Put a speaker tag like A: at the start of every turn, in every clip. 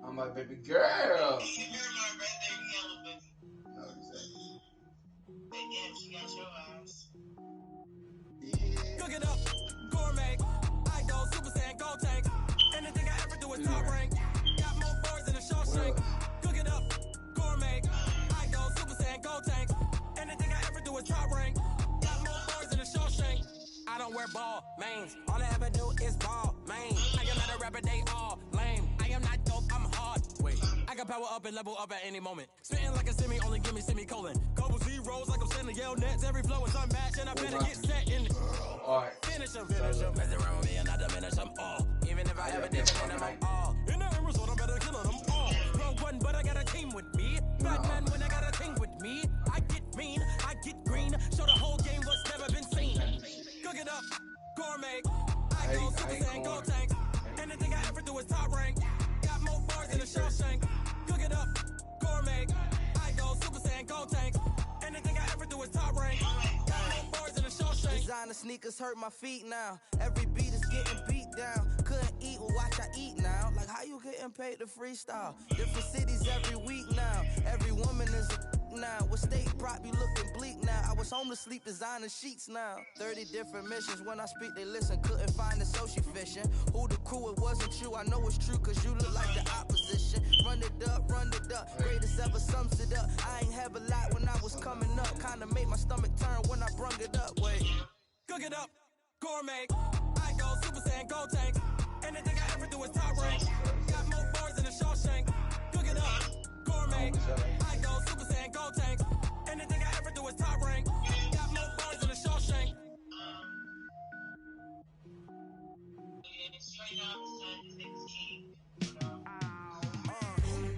A: I'm my baby girl.
B: Cook it up, gourmet. I go Super Saiyan, go tank. Anything I ever do is top rank. Got more bars than a Shawshank. Cook it up, gourmet. I go Super Saiyan, go tank. Anything I ever do is top rank. Got more bars than a Shawshank. I don't wear ball mains. All I ever do is ball main. I am not a rapper, they all lame. I am not dope, I'm hard. Wait, I can power up and level up at any moment. Spitting like a semi, only give me semicolon. Couple zeros like I'm sending yell nets. Every flow is unmatched, and I better get set in it. Finish them, finish them. Mess around with me and I diminish them all. Even if I ever did it, I'm all. In the end result, I'm better killing them all. Rogue one, but I got a team with me. Batman when I got a team with me. I get mean, I get green. Show the whole game what's never been seen. Cook it up, gourmet. I go Super Saiyan, go tank. Anything I ever do is top rank. Got more bars than a Shawshank. Cook it up, gourmet. I go Super Saiyan, go tank. Anything I ever do is top rank. Got more bars than a Shawshank.
C: Designer sneakers hurt my feet now. Every beat is getting beat down. Couldn't eat, well watch I eat now. Like how you getting paid to freestyle? Different cities every week now. Every woman is a now. What state brought me looking bleak now? I was home to sleep designing sheets now. 30 different missions. When I speak they listen. Couldn't find the social fishing. Who the crew, it wasn't you. I know it's true cause you look like the opposition. Run it up, greatest ever sums it up. I ain't have a lot when I was coming up. Kinda made my stomach turn when I brung it up. Wait.
B: Cook it up, gourmet. I go Super Saiyan, go tank. Anything I ever do is top rank. Got more bars than a Shawshank. Cook it up, gourmet. I go Super Saiyan, go tank. Anything I ever do is top rank. Got more bars than a Shawshank.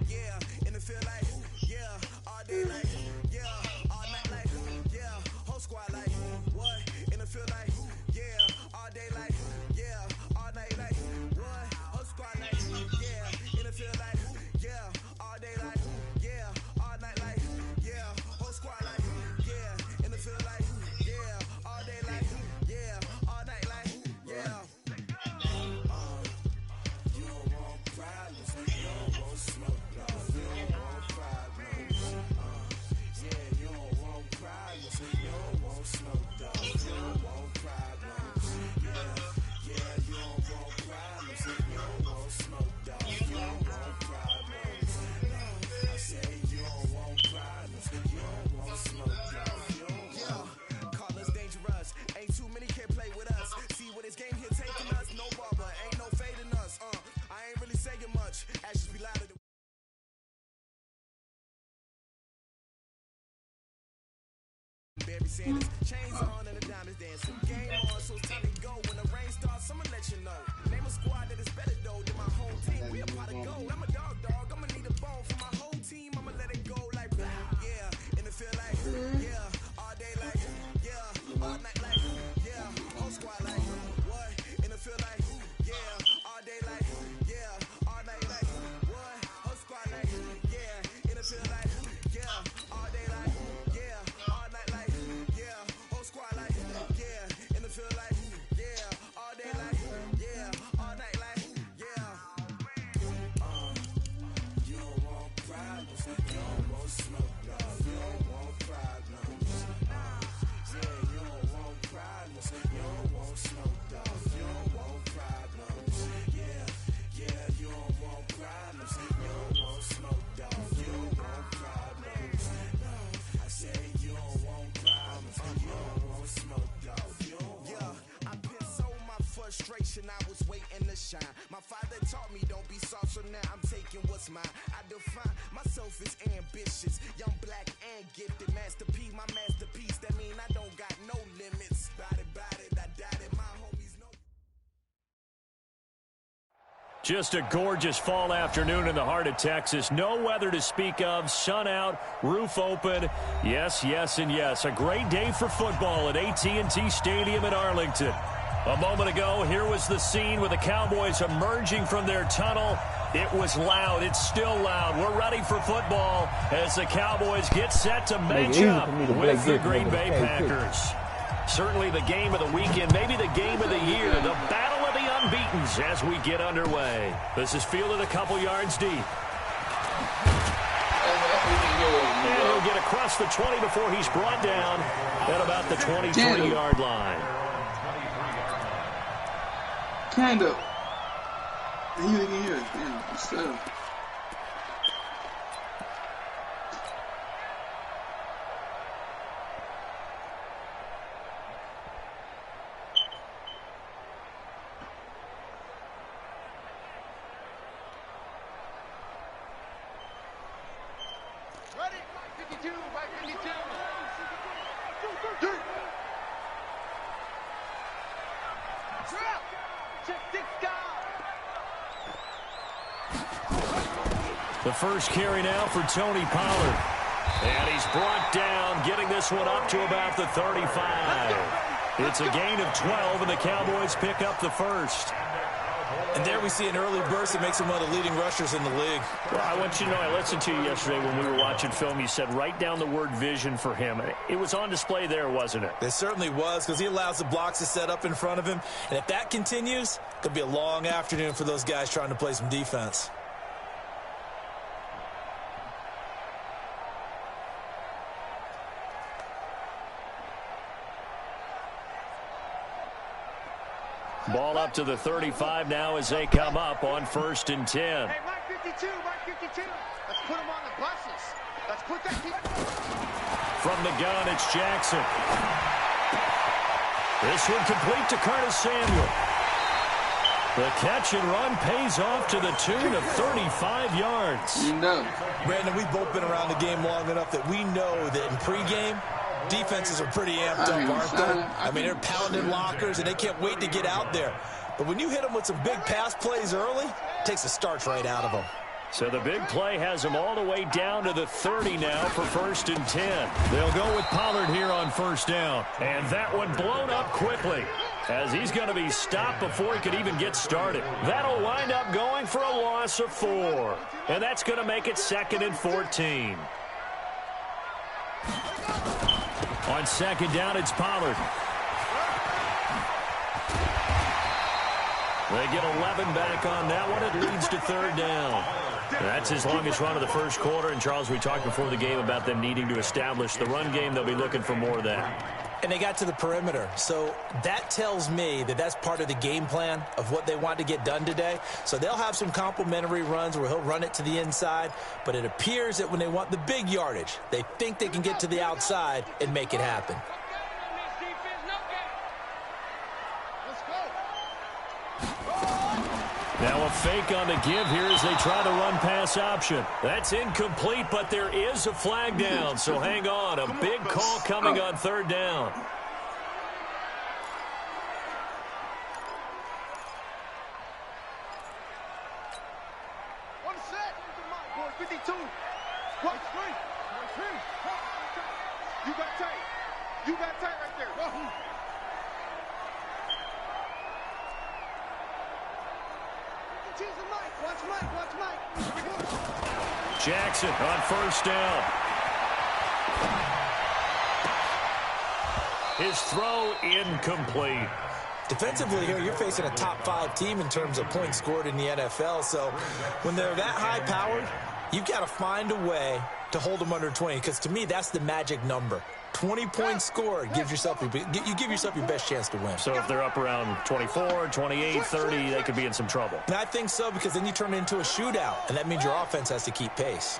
D: Yeah, in the field like, yeah, all day like, yeah, all night like, yeah, whole squad like, what? In the field like, yeah, all day like, yeah, all night like, what? Whole squad like, yeah, in the field like, yeah, all day like, yeah, all night like, yeah, whole squad like, yeah, in the field like, yeah, all day like, yeah, all night like, yeah. You don't want problems, you don't want smoke, no, you don't want problems. Yeah, you don't want problems, you don't want smoke, dog. You don't want problems. Yeah, you don't want problems, you don't want smoke, dog. You don't want problems. I say you don't want problems, you don't want smoke, dog. You don't want. Call us dangerous, ain't too many can play with us. See what this game here taking us, no barber, ain't no fading us. I ain't really saying much, actions be louder than Barry Sanders. Chains on and the diamonds dancing. Game on, so it's time to go. When the rain starts, I'ma let you know. Name a squad that is better though than my home team. We a pot of gold. I'm a dog, I'ma need a bone for my whole team. I'ma let it go like, yeah, in the field like, yeah, all day like, yeah, all night like, yeah, whole squad like, what? In the field like, yeah, all day like, yeah, all night like, what? Whole squad like, yeah, in the field like, yeah, all day like, yeah, all night like, yeah, whole squad like, yeah, in the field like, yeah, all day like, yeah, all night like, yeah. You don't want problems, you don't want smoke, no, you don't want problems. Yeah, you don't want problems, you don't want smoke, dog. You don't want problems. Yeah, you don't want problems, you don't want smoke, dog. You don't want problems. I say you don't want problems, you don't want smoke, dog. You don't want. Yeah, I been so my frustration, I was waiting to shine. My father taught me don't be soft, so now I'm taking what's mine. I define myself as ambitious, young, black, and gifted. Master P, my masterpiece. That mean I don't got no limits. Bout it, I doubt it. My homies know.
E: Just a gorgeous fall afternoon in the heart of Texas. No weather to speak of. Sun out, roof open. Yes, yes, and yes. A great day for football at AT&T Stadium in Arlington. A moment ago, here was the scene with the Cowboys emerging from their tunnel. It was loud. It's still loud. We're ready for football as the Cowboys get set to match up with the Green Bay Packers. Certainly the game of the weekend, maybe the game of the year, the battle of the unbeatens as we get underway. This is fielded a couple yards deep. And he'll get across the 20 before he's brought down at about the 23-yard line.
A: Kind of. You can hear it. Damn, still.
E: The first carry now for Tony Pollard. And he's brought down, getting this one up to about the 35. It's a gain of 12, and the Cowboys pick up the first.
F: And there we see an early burst that makes him one of the leading rushers in the league.
E: Well, I want you to know, I listened to you yesterday when we were watching film. You said write down the word vision for him. It was on display there, wasn't it?
F: It certainly was, because he allows the blocks to set up in front of him. And if that continues, it could be a long afternoon for those guys trying to play some defense.
E: Ball up to the 35 now as they come up on 1st and 10.
G: Hey, Mike 52, Mike 52. Let's put him on the buses. Let's put that kid.
E: From the gun, it's Jackson. This one complete to Curtis Samuel. The catch and run pays off to the tune of 35 yards.
A: No.
F: Brandon, we've both been around the game long enough that we know that in pregame, defenses are pretty amped up, aren't they? I mean, they're pounding lockers, and they can't wait to get out there. But when you hit them with some big pass plays early, it takes the starch right out of them.
E: So the big play has them all the way down to the 30 now for 1st and 10. They'll go with Pollard here on 1st down. And that one blown up quickly as he's going to be stopped before he could even get started. That'll wind up going for a loss of 4. And that's going to make it 2nd and 14. On 2nd down, it's Pollard. They get 11 back on that one. It leads to 3rd down. That's his longest run of the first quarter. And, Charles, we talked before the game about them needing to establish the run game. They'll be looking for more of that.
F: And they got to the perimeter. So that tells me that that's part of the game plan of what they want to get done today. So they'll have some complementary runs where he'll run it to the inside. But it appears that when they want the big yardage, they think they can get to the outside and make it happen.
E: Now a fake on the give here as they try the run-pass option. That's incomplete, but there is a flag down, so hang on. A big call coming on 3rd down.
G: One set. 52. One three. You got tight. You got tight right there. Watch Mike.
E: Jackson on 1st down. His throw incomplete.
F: Defensively here, you're facing a top-5 team in terms of points scored in the NFL. So when they're that high-powered, you've got to find a way to hold them under 20. Because to me, that's the magic number. 20 points scored gives yourself you give yourself your best chance to win.
E: So if they're up around 24, 28, 30, they could be in some trouble.
F: And I think so, because then you turn it into a shootout, and that means your offense has to keep pace.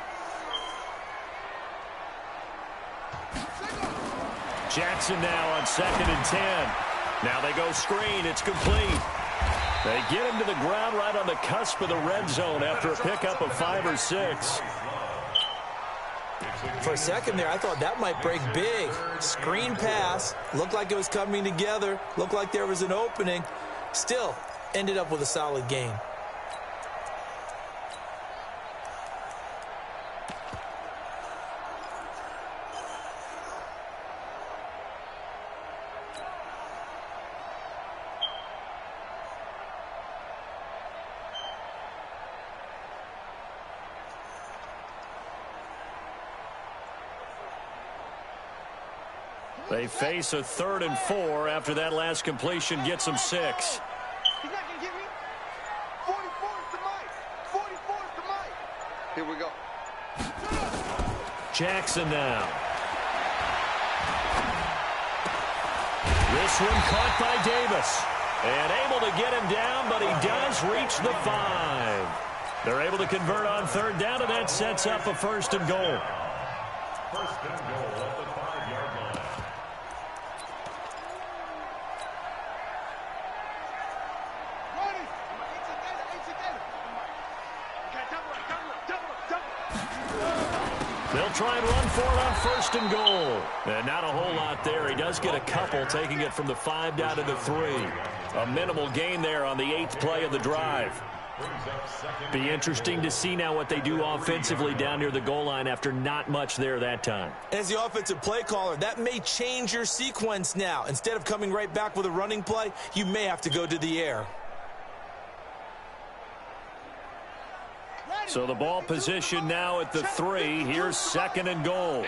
E: Jackson now on 2nd and 10. Now they go screen. It's complete. They get him to the ground right on the cusp of the red zone after a pickup of 5 or 6.
F: For a second there, I thought that might break big. Screen pass. Looked like it was coming together. Looked like there was an opening. Still ended up with a solid gain.
E: They face a 3rd and 4 after that last completion gets them 6.
G: He's not going to get me. 44 is the mic. 44 is the mic. Here we go.
E: Jackson now. This one caught by Davis. And able to get him down, but he does reach the 5. They're able to convert on 3rd down, and that sets up a 1st and goal.
H: 1st and goal at the 5-yard line.
E: They'll try and run for it on 1st and goal. And not a whole lot there. He does get a couple, taking it from the 5 down to the 3. A minimal gain there on the 8th play of the drive. Be interesting to see now what they do offensively down near the goal line after not much there that time.
F: As the offensive play caller, that may change your sequence now. Instead of coming right back with a running play, you may have to go to the air.
E: So the ball position now at the 3. Here's 2nd and goal.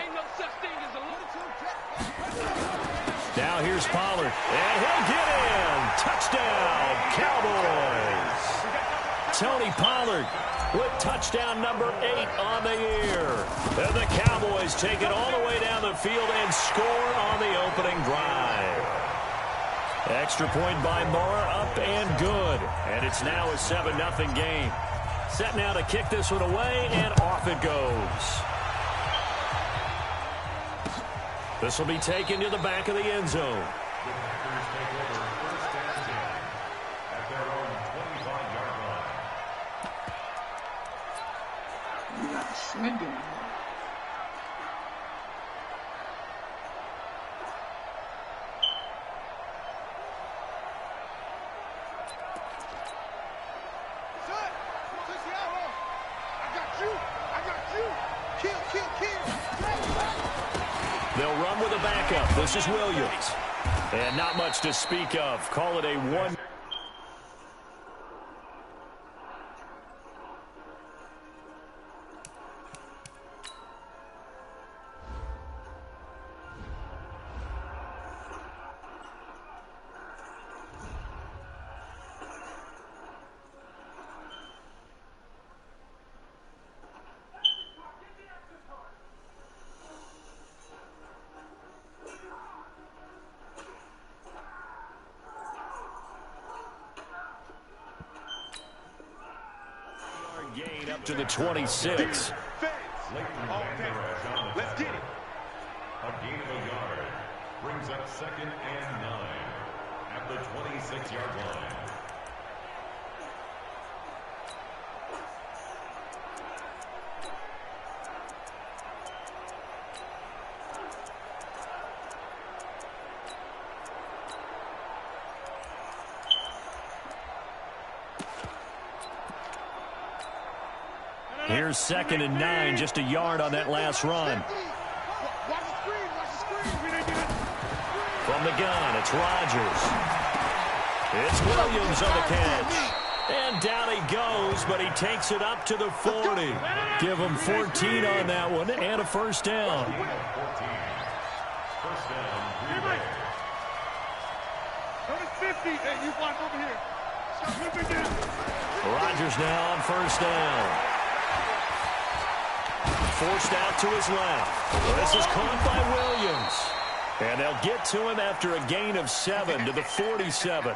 E: Now here's Pollard. And he'll get in. Touchdown, Cowboys. Tony Pollard with touchdown number 8 on the year. And the Cowboys take it all the way down the field and score on the opening drive. Extra point by Moore, up and good. And it's now a 7-0 game. Set now to kick this one away, and off it goes. This will be taken to the back of the end zone. They'll run with a backup. This is Williams. And not much to speak of. Call it a 1. Gain up to the 26.
G: Let's get it.
H: A gain of a yard brings up 2nd and 9 at the 26-yard line.
E: Here's 2nd and 9, just a yard on that last run. From the gun, it's Rodgers. It's Williams on the catch. And down he goes, but he takes it up to the 40. Give him 14 on that one and a 1st down. Rodgers now on 1st down. Forced out to his left. This is caught by Williams. And they'll get to him after a gain of 7 to the 47.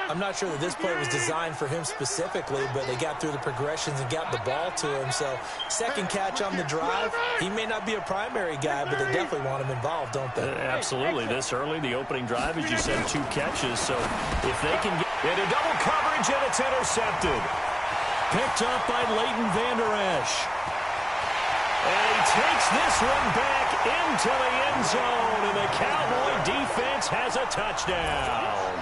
F: I'm not sure that this play was designed for him specifically, but they got through the progressions and got the ball to him. So 2nd catch on the drive. He may not be a primary guy, but they definitely want him involved, don't they?
E: Absolutely. This early, the opening drive, as you said, 2 catches. So if they can get into double coverage, and it's intercepted. Picked up by Leighton Vander Esch. And he takes this one back into the end zone, and the Cowboy defense has a touchdown.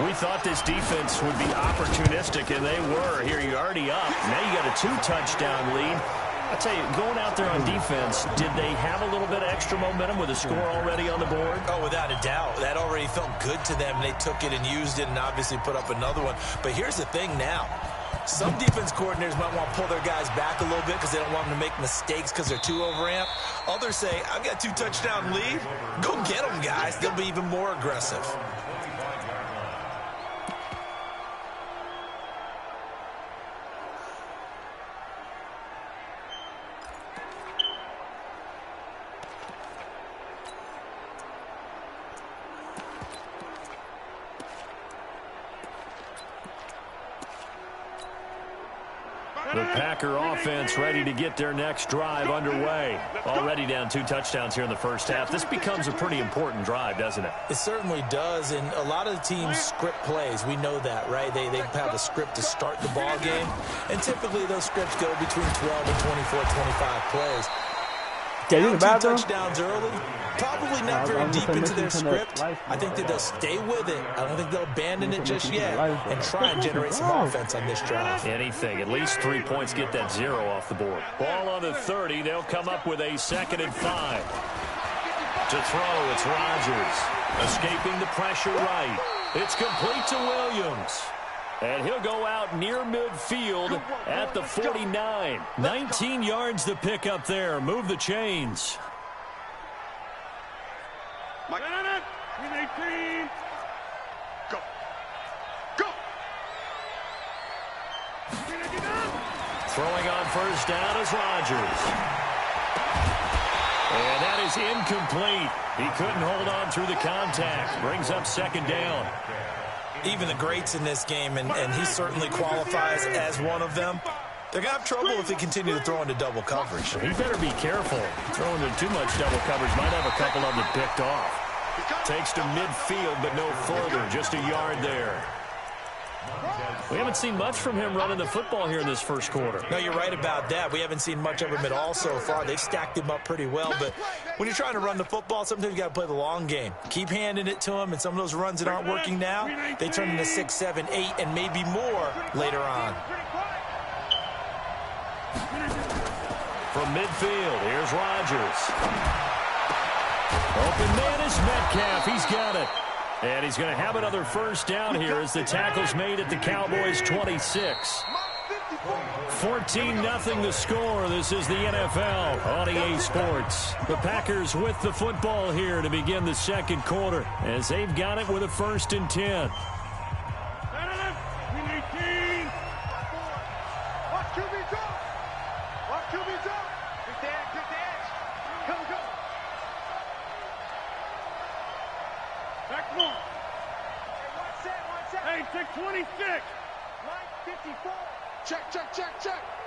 E: We thought this defense would be opportunistic, and they were. Here, you're already up. Now you got a 2-touchdown lead. I'll tell you, going out there on defense, did they have a little bit of extra momentum with a score already on the board?
F: Oh, without a doubt. That already felt good to them. They took it and used it and obviously put up another one. But here's the thing now. Some defense coordinators might want to pull their guys back a little bit because they don't want them to make mistakes because they're too overamped. Others say, I've got 2-touchdown lead. Go get them, guys. They'll be even more aggressive.
E: The Packer offense ready to get their next drive underway. Already down 2 touchdowns here in the first half. This becomes a pretty important drive, doesn't it?
F: It certainly does, and a lot of the teams script plays. We know that, right? They have a script to start the ball game, and typically those scripts go between 12 and 24, 25 plays. Down 2 touchdowns early, probably not very deep into their script. I think that they'll stay with it. I don't think they'll abandon it just yet and try and generate some offense on this drive.
E: Anything. At least 3 points get that 0 off the board. Ball on the 30. They'll come up with a 2nd and 5. To throw, it's Rodgers. Escaping the pressure right. It's complete to Williams. And he'll go out near midfield at the 49. 19 yards to pick up there. Move the chains.
G: Mike. 18. Go. Go.
E: Throwing on first down is Rodgers. And that is incomplete. He couldn't hold on through the contact. Brings up 2nd down.
F: Even the greats in this game, and he certainly qualifies as one of them, they're going to have trouble if they continue to throw into double coverage.
E: He better be careful. Throwing into too much double coverage might have a couple of them picked off. Takes to midfield, but no further. Just a yard there. We haven't seen much from him running the football here in this first quarter.
F: No, you're right about that. We haven't seen much of him at all so far. They've stacked him up pretty well, but when you're trying to run the football, sometimes you got to play the long game. Keep handing it to him, and some of those runs that aren't working now, they turn into 6, 7, 8, and maybe more later on.
E: From midfield, here's Rodgers. Open man is Metcalf. He's got it. And he's going to have another first down here as the tackle's made at the Cowboys' 26. 14-0 the score. This is the NFL on EA Sports. The Packers with the football here to begin the second quarter as they've got it with a 1st and 10.
G: Hey, check 26. Line 54. Check.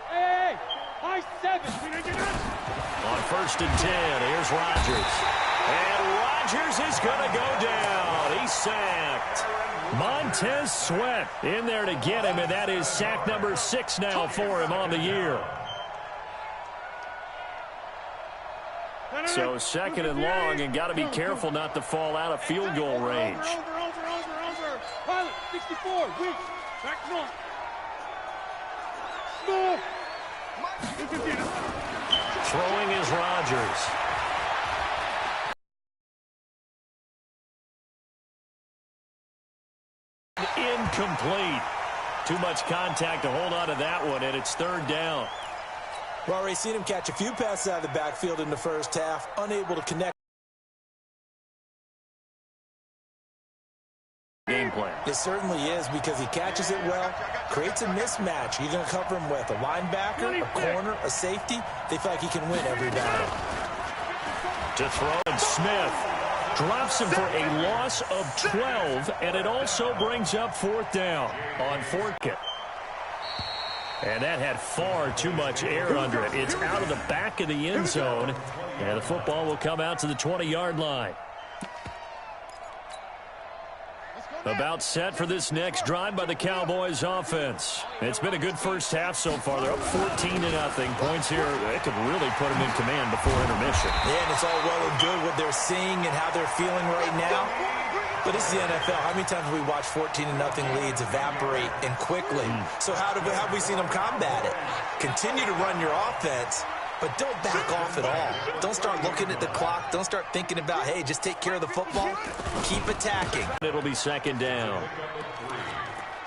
G: Hey, I 7.
E: On 1st and 10, here's Rodgers. And Rodgers is going to go down. He's sacked. Montez Sweat in there to get him, and that is sack number 6 now for him on the year. So 2nd and long, and got to be careful not to fall out of field goal range.
G: Over. Pilot, 64, weak. Back north.
E: Throwing is Rodgers. Incomplete. Too much contact to hold on to that one, and it's 3rd down.
F: We've already seen him catch a few passes out of the backfield in the first half, unable to connect.
E: Game plan.
F: It certainly is because he catches it well, creates a mismatch. You're going to cover him with a linebacker, a corner, a safety. They feel like he can win every battle.
E: To throw, and Smith drops him for a loss of 12, and it also brings up 4th down on 4th. And that had far too much air under it. It's out of the back of the end zone, and the football will come out to the 20-yard line. About set for this next drive by the Cowboys offense. It's been a good first half so far. They're up 14-0. Points here, they could really put them in command before intermission.
F: Yeah, and it's all well and good what they're seeing and how they're feeling right now. But this is the NFL. How many times have we watched 14-0 leads evaporate and quickly? So how have we seen them combat it? Continue to run your offense, but don't back off at all. Don't start looking at the clock. Don't start thinking about, hey, just take care of the football. Keep attacking.
E: It'll be 2nd down.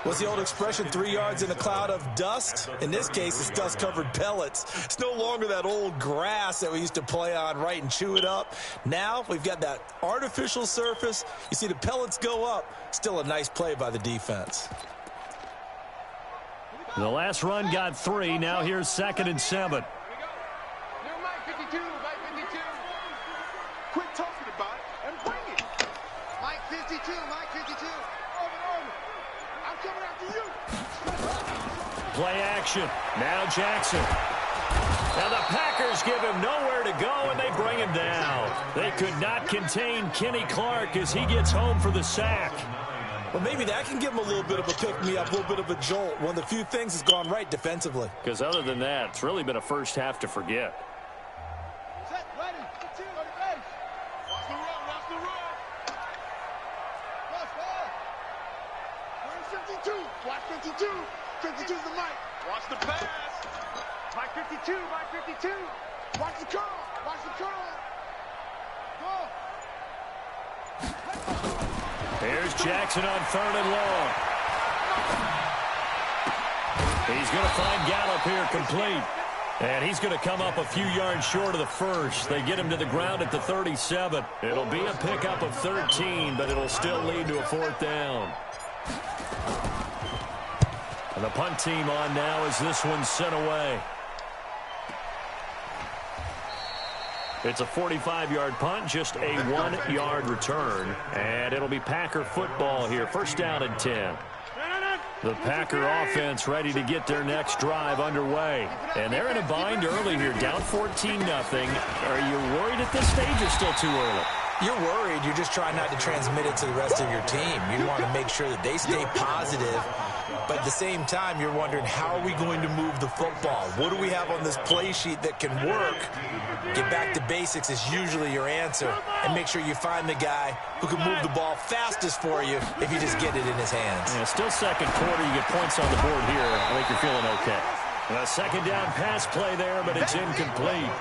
F: What's the old expression, 3 yards in a cloud of dust? In this case, it's dust-covered pellets. It's no longer that old grass that we used to play on, right, and chew it up. Now we've got that artificial surface. You see the pellets go up. Still a nice play by the defense.
E: The last run got 3. Now here's 2nd and 7.
G: Mike 52, Mike 52. Quit talking about it and bring it. Mike 52, Mike 52. Over. I'm coming after you.
E: Play action. Now Jackson. Now the Packers give him nowhere to go, and they bring him down. They could not contain Kenny Clark as he gets home for the sack.
F: Well, maybe that can give him a little bit of a pick-me-up, a little bit of a jolt. One of the few things that's gone right defensively.
E: Because other than that, it's really been a first half to forget.
G: Set, ready. Ready. Watch the run, watch the run. Watch ball. Where's 52? Watch 52. 52's the Mike. Watch the pass. Mike 52, Mike 52. Watch the curl. Watch the curl. Go.
E: Here's Jackson on 3rd and long. He's going to find Gallup here complete. And he's going to come up a few yards short of the first. They get him to the ground at the 37. It'll be a pickup of 13, but it'll still lead to a 4th down. And the punt team on now as this one's sent away. It's a 45-yard punt, just a 1-yard return. And it'll be Packer football here. 1st down and 10. The Packer offense ready to get their next drive underway. And they're in a bind early here, down 14-0. Are you worried at this stage or still too early?
F: You're worried. You're just trying not to transmit it to the rest of your team. You want to make sure that they stay positive. But at the same time, you're wondering, how are we going to move the football? What do we have on this play sheet that can work? Get back to basics is usually your answer. And make sure you find the guy who can move the ball fastest for you if you just get it in his hands.
E: Yeah, still 2nd quarter. You get points on the board here. I think you're feeling okay. A 2nd down pass play there, but it's incomplete.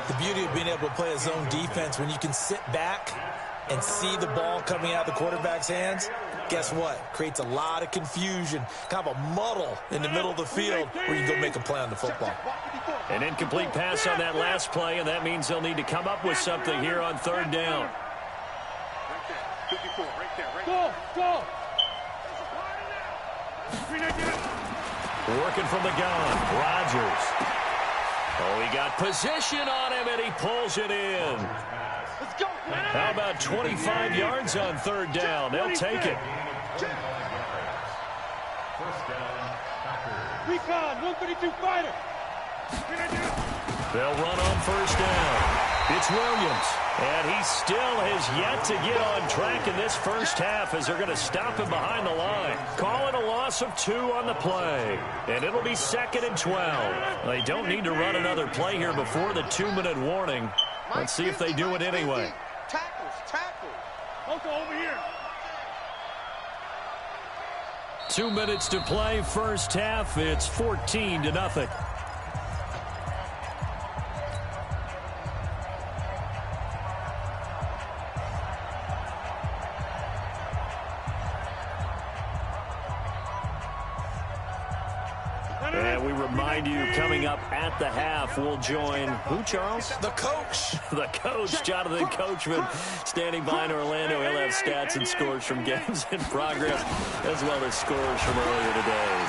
F: The beauty of being able to play a zone defense, when you can sit back and see the ball coming out of the quarterback's hands, guess what? Creates a lot of confusion, kind of a muddle in the middle of the field where you can go make a play on the football.
E: An incomplete pass on that last play, and that means they'll need to come up with something here on 3rd down.
G: Go.
E: Working from the gun, Rodgers. Oh, he got position on him, and he pulls it in.
G: Let's go.
E: How about 25 yards on 3rd down? They'll take it.
G: Recon, 132 fighter.
E: They'll run on 1st down. It's Williams, and he still has yet to get on track in this first half as they're going to stop him behind the line. Call it a loss of 2 on the play, and it'll be 2nd and 12. They don't need to run another play here before the 2-minute warning. Let's see if they do it anyway.
G: Tackles. Also over here.
E: 2 minutes to play, first half. It's 14-0. And we remind you, coming up at the half, we'll join who, Charles?
F: The coach.
E: The coach, Jonathan Coachman, standing by in Orlando. He'll have stats and scores from games in progress, as well as scores from earlier today.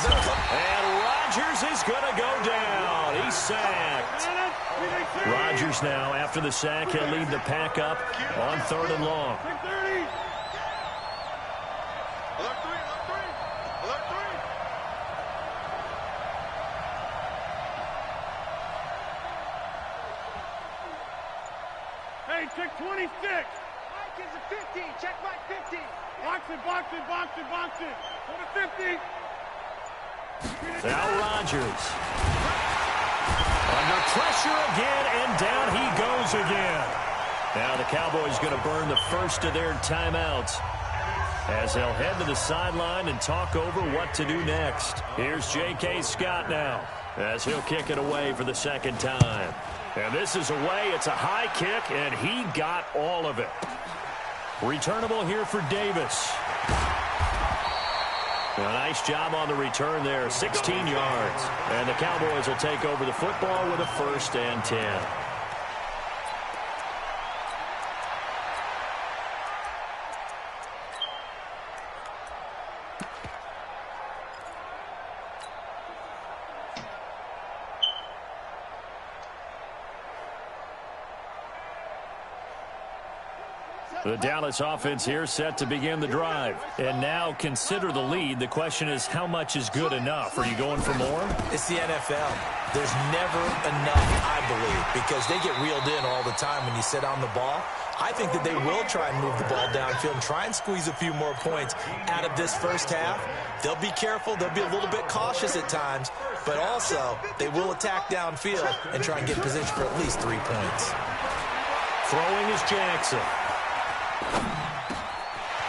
E: And Rodgers is going to go down. He's sacked. Rodgers now, after the sack, he'll lead the pack up on 3rd and long.
G: Check 26. Mike is a 15. Check Mike 15. Box it. Go to 50.
E: Now Rodgers. Under pressure again, and down he goes again. Now the Cowboys going to burn the first of their timeouts as they'll head to the sideline and talk over what to do next. Here's J.K. Scott now as he'll kick it away for the 2nd time. And this is away. It's a high kick, and he got all of it. Returnable here for Davis. A nice job on the return there, 16 yards. And the Cowboys will take over the football with a 1st and 10. The Dallas offense here set to begin the drive. And now consider the lead. The question is, how much is good enough? Are you going for more?
F: It's the NFL. There's never enough, I believe, because they get reeled in all the time when you sit on the ball. I think that they will try and move the ball downfield and try and squeeze a few more points out of this first half. They'll be careful. They'll be a little bit cautious at times, but also they will attack downfield and try and get position for at least 3 points.
E: Throwing is Jackson.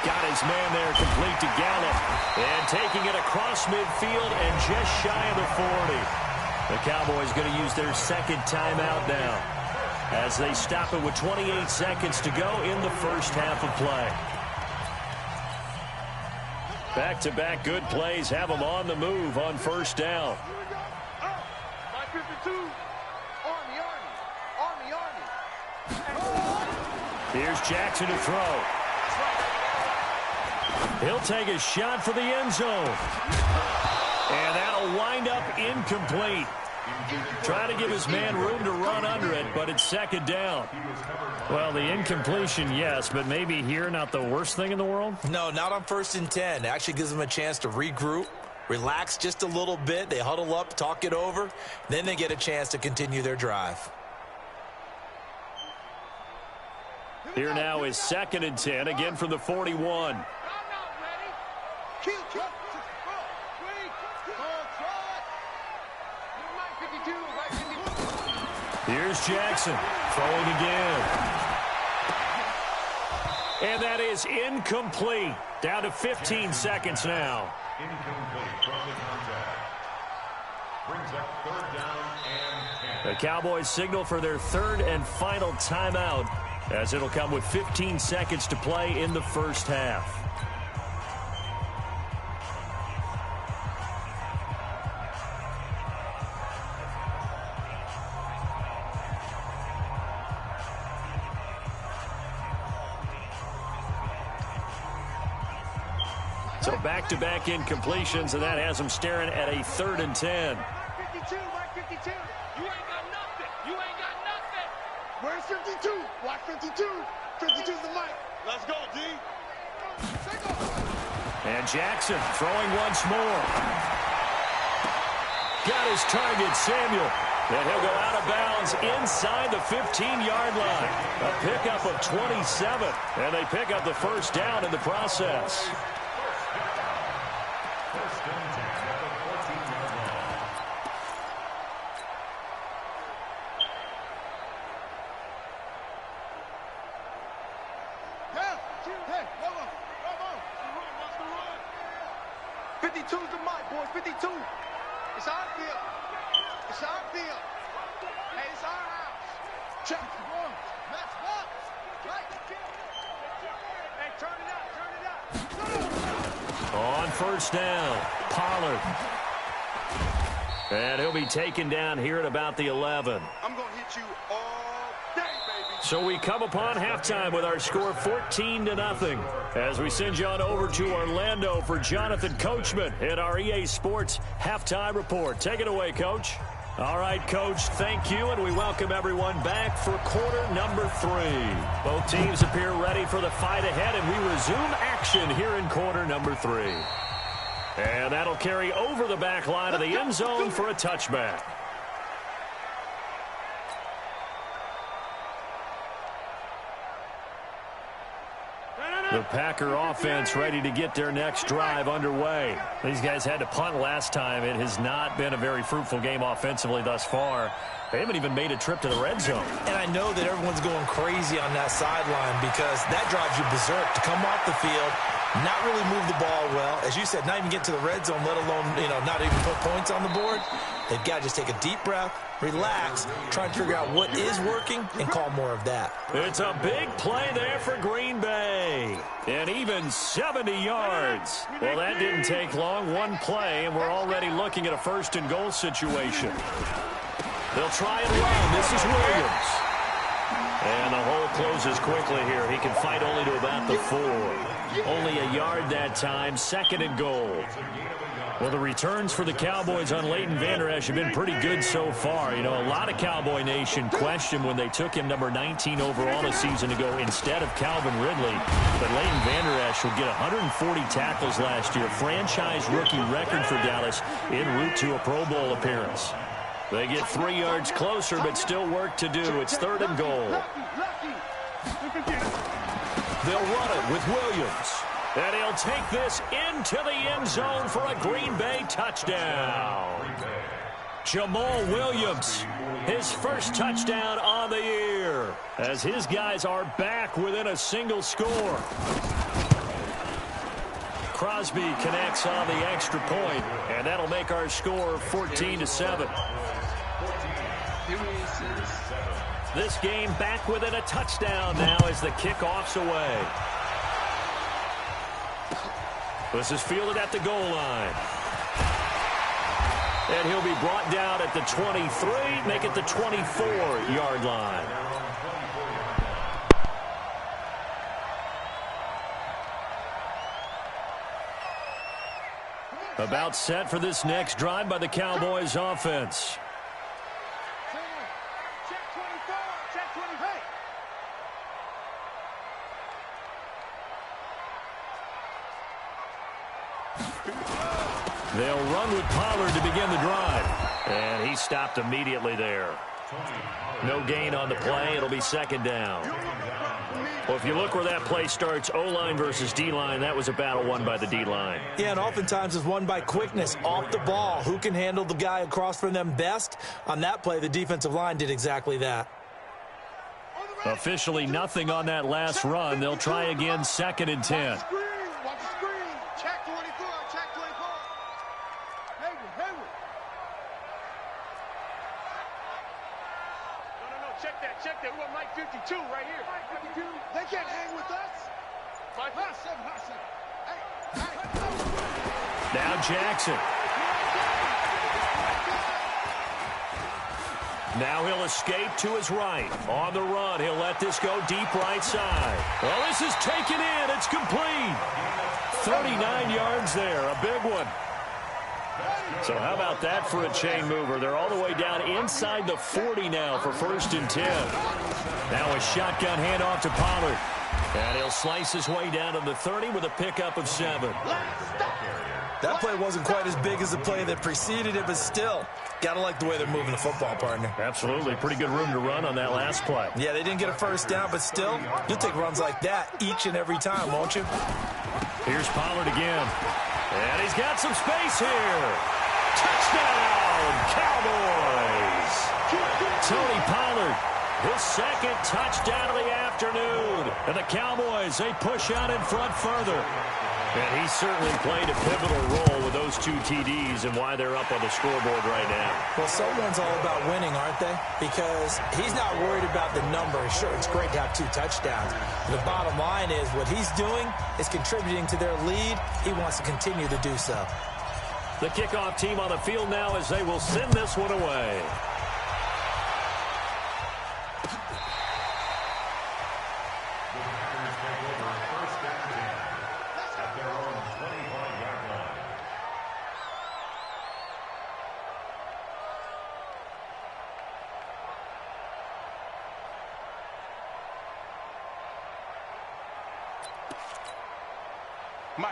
E: Got his man there complete to Gallup. And taking it across midfield and just shy of the 40. The Cowboys going to use their 2nd timeout now as they stop it with 28 seconds to go in the first half of play. Back-to-back good plays have them on the move on 1st down. Here's Jackson to throw. He'll take a shot for the end zone. And that'll wind up incomplete. Trying to give his man room to run under it, but it's 2nd down. Well, the incompletion, yes, but maybe here not the worst thing in the world?
F: No, not on 1st and 10. It actually gives them a chance to regroup, relax just a little bit. They huddle up, talk it over. Then they get a chance to continue their drive.
E: Here now is 2nd and 10, again from the 41. Here's Jackson throwing again. And that is incomplete. Down to 15 seconds now.
H: Incomplete from the contact. Brings up 3rd down and 10.
E: The Cowboys signal for their 3rd and final timeout, as it'll come with 15 seconds to play in the first half. So back-to-back incompletions, and that has them staring at a 3rd and 10.
G: 52, Mike 52. You ain't got nothing. You ain't got nothing. Where's 52? Block 52. 52's the mic. Let's go, D.
E: And Jackson throwing once more. Got his target, Samuel. And he'll go out of bounds inside the 15-yard line. A pickup of 27. And they pick up the 1st down in the process. On 1st down, Pollard. And he'll be taken down here at about the 11.
G: I'm going to hit you all day, baby.
E: So we come upon halftime with our score 14-0 as we send you on over to Orlando for Jonathan Coachman in our EA Sports Halftime Report. Take it away, Coach. All right, Coach, thank you, and we welcome everyone back for quarter number 3. Both teams appear ready for the fight ahead, and we resume action here in quarter number 3. And that'll carry over the back line of the end zone for a touchback. The Packer offense ready to get their next drive underway. These guys had to punt last time. It has not been a very fruitful game offensively thus far. They haven't even made a trip to the red zone.
F: And I know that everyone's going crazy on that sideline because that drives you berserk to come off the field, not really move the ball well. As you said, not even get to the red zone, let alone, not even put points on the board. They've got to just take a deep breath, relax, try and figure out what is working, and call more of that.
E: It's a big play there for Green Bay. And even 70 yards. Well, that didn't take long. One play, and we're already looking at a first-and-goal situation. They'll try and run. This is Williams. And the hole closes quickly here. He can fight only to about the 4. Only a yard that time. 2nd and goal. Well, the returns for the Cowboys on Leighton Vander Esch have been pretty good so far. You know, a lot of Cowboy Nation questioned when they took him number 19 overall a season ago instead of Calvin Ridley. But Leighton Vander Esch will get 140 tackles last year. Franchise rookie record for Dallas en route to a Pro Bowl appearance. They get 3 yards closer, but still work to do. It's 3rd and goal. They'll run it with Williams. And he'll take this into the end zone for a Green Bay touchdown. Jamal Williams, his first touchdown on the year, as his guys are back within a single score. Crosby connects on the extra point, and that'll make our score 14-7. This game back within a touchdown now as the kickoff's away. This is fielded at the goal line. And he'll be brought down at the 23, make it the 24-yard line. About set for this next drive by the Cowboys offense. They'll run with Pollard to begin the drive. And he stopped immediately there. No gain on the play. It'll be 2nd down. Well, if you look where that play starts, O-line versus D-line, that was a battle won by the D-line.
F: Yeah, and oftentimes it's won by quickness off the ball. Who can handle the guy across from them best? On that play, the defensive line did exactly that.
E: Officially nothing on that last run. They'll try again, 2nd and 10.
G: Check that. We want Mike 52 right here. Mike 52. They can't hang with us. Mike 7.
E: Now Jackson. Now he'll escape to his right. On the run, he'll let this go deep right side. Well, this is taken in. It's complete. 39 yards there. A big one. So how about that for a chain mover? They're all the way down inside the 40 now for 1st and 10. Now a shotgun handoff to Pollard. And he'll slice his way down to the 30 with a pickup of 7.
F: That play wasn't quite as big as the play that preceded it, but still, gotta like the way they're moving the football, partner.
E: Absolutely. Pretty good room to run on that last play.
F: Yeah, they didn't get a first down, but still, you'll take runs like that each and every time, won't you?
E: Here's Pollard again. And he's got some space here. Touchdown, Cowboys! Tony Pollard, his 2nd touchdown of the afternoon. And the Cowboys, they push out in front further. And he certainly played a pivotal role with those 2 TDs and why they're up on the scoreboard right now.
F: Well, someone's all about winning, aren't they? Because he's not worried about the number. Sure, it's great to have 2 touchdowns. The bottom line is what he's doing is contributing to their lead. He wants to continue to do so.
E: The kickoff team on the field now as they will send this one away.